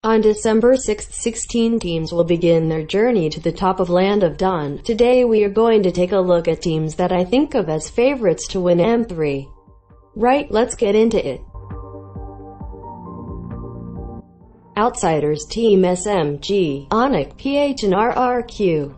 On December 6, 16 teams will begin their journey to the top of Land of Dawn. Today we are going to take a look at teams that I think of as favorites to win M3. Right, let's get into it. Outsiders: Team SMG, ONIC, PH and RRQ.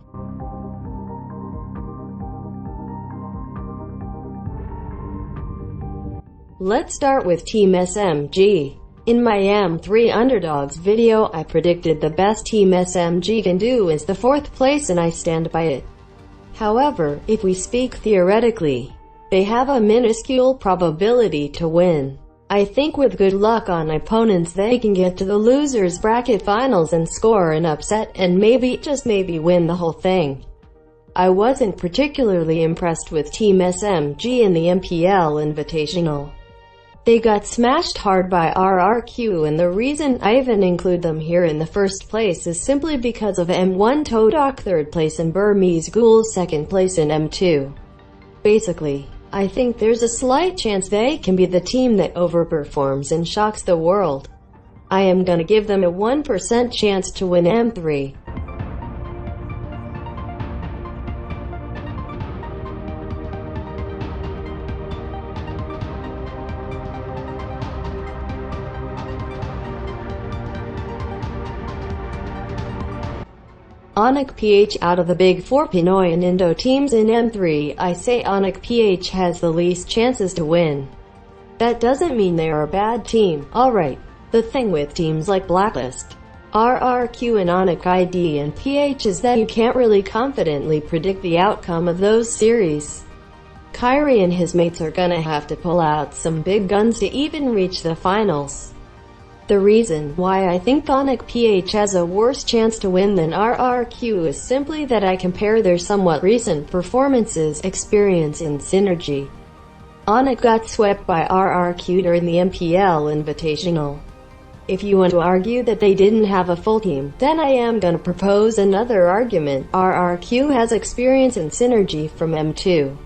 Let's start with Team SMG. In my M3 Underdogs video, I predicted the best Team SMG can do is the 4th place, and I stand by it. However, if we speak theoretically, they have a minuscule probability to win. I think with good luck on opponents they can get to the losers bracket finals and score an upset, and maybe, just maybe, win the whole thing. I wasn't particularly impressed with Team SMG in the MPL Invitational. They got smashed hard by RRQ, and the reason I even include them here in the first place is simply because of M1 Todok 3rd place and Burmese Ghouls 2nd place in M2. Basically, I think there's a slight chance they can be the team that overperforms and shocks the world. I am gonna give them a 1% chance to win M3. ONIC PH. Out of the big 4 Pinoy and Indo teams in M3, I say ONIC PH has the least chances to win. That doesn't mean they are a bad team, alright. The thing with teams like Blacklist, RRQ and ONIC ID and PH is that you can't really confidently predict the outcome of those series. Kyrie and his mates are gonna have to pull out some big guns to even reach the finals. The reason why I think ONIC PH has a worse chance to win than RRQ is simply that I compare their somewhat recent performances, experience and synergy. ONIC got swept by RRQ during the MPL Invitational. If you want to argue that they didn't have a full team, then I am gonna propose another argument. RRQ has experience and synergy from M2.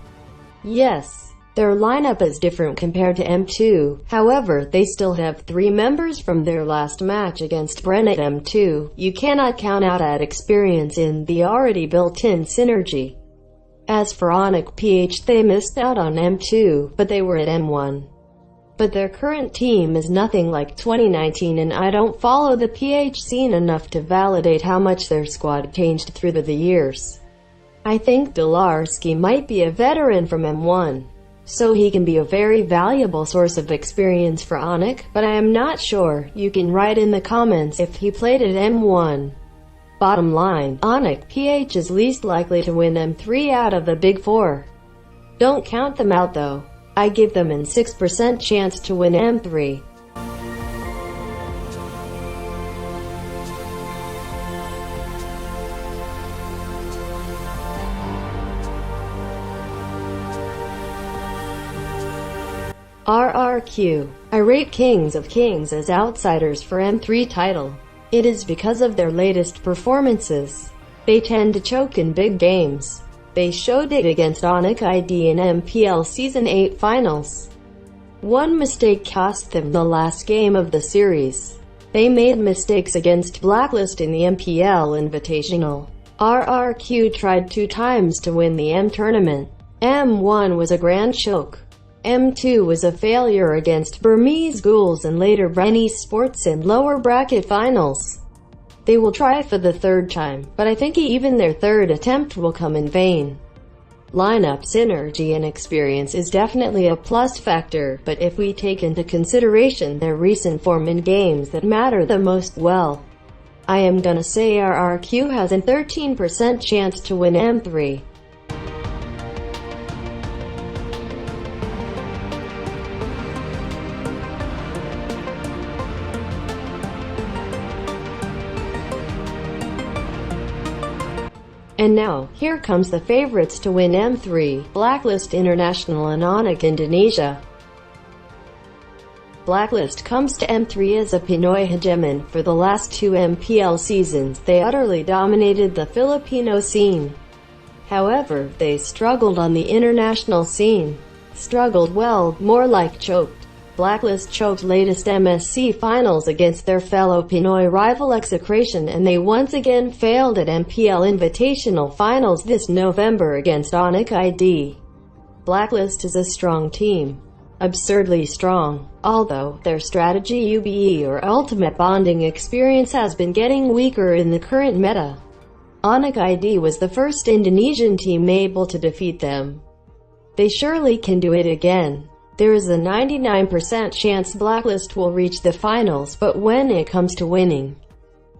Yes, their lineup is different compared to M2, however, they still have 3 members from their last match against Bren at M2. You cannot count out that experience in the already built-in synergy. As for ONIC PH, they missed out on M2, but they were at M1. But their current team is nothing like 2019, and I don't follow the PH scene enough to validate how much their squad changed through the years. I think Delarski might be a veteran from M1, so he can be a very valuable source of experience for ONIC, but I am not sure. You can write in the comments if he played at M1. Bottom line, ONIC PH is least likely to win M3 out of the big 4. Don't count them out though. I give them a 6% chance to win M3. RRQ. I rate Kings of Kings as outsiders for M3 title. It is because of their latest performances. They tend to choke in big games. They showed it against ONIC ID in MPL Season 8 finals. One mistake cost them the last game of the series. They made mistakes against Blacklist in the MPL Invitational. RRQ tried 2 times to win the M tournament. M1 was a grand choke. M2 was a failure against Burmese Ghouls and later Bren Esports in lower bracket finals. They will try for the 3rd time, but I think even their 3rd attempt will come in vain. Lineup synergy and experience is definitely a plus factor, but if we take into consideration their recent form in games that matter the most, well, I am gonna say RRQ has a 13% chance to win M3. And now, here comes the favorites to win M3, Blacklist International and ONIC Indonesia. Blacklist comes to M3 as a Pinoy hegemon. For the last 2 MPL seasons, they utterly dominated the Filipino scene. However, they struggled on the international scene. Struggled well, more like choked. Blacklist choked latest MSC finals against their fellow Pinoy rival Execration, and they once again failed at MPL Invitational Finals this November against ONIC ID. Blacklist is a strong team. Absurdly strong. Although their strategy UBE or ultimate bonding experience has been getting weaker in the current meta. ONIC ID was the first Indonesian team able to defeat them. They surely can do it again. There is a 99% chance Blacklist will reach the finals, but when it comes to winning,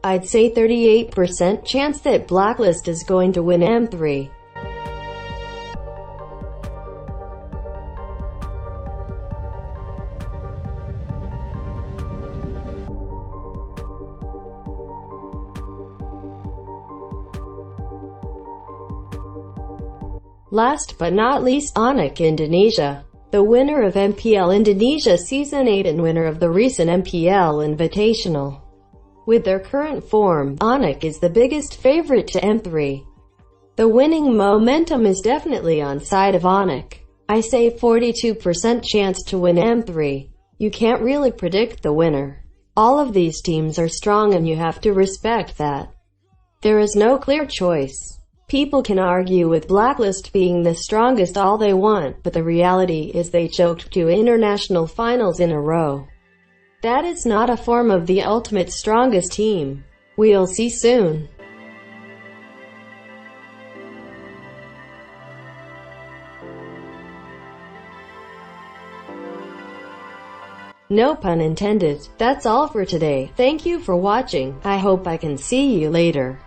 I'd say 38% chance that Blacklist is going to win M3. Last but not least, ONIC Indonesia. The winner of MPL Indonesia Season 8 and winner of the recent MPL Invitational. With their current form, ONIC is the biggest favorite to M3. The winning momentum is definitely on side of ONIC. I say 42% chance to win M3. You can't really predict the winner. All of these teams are strong and you have to respect that. There is no clear choice. People can argue with Blacklist being the strongest all they want, but the reality is they choked 2 international finals in a row. That is not a form of the ultimate strongest team. We'll see soon. No pun intended. That's all for today. Thank you for watching. I hope I can see you later.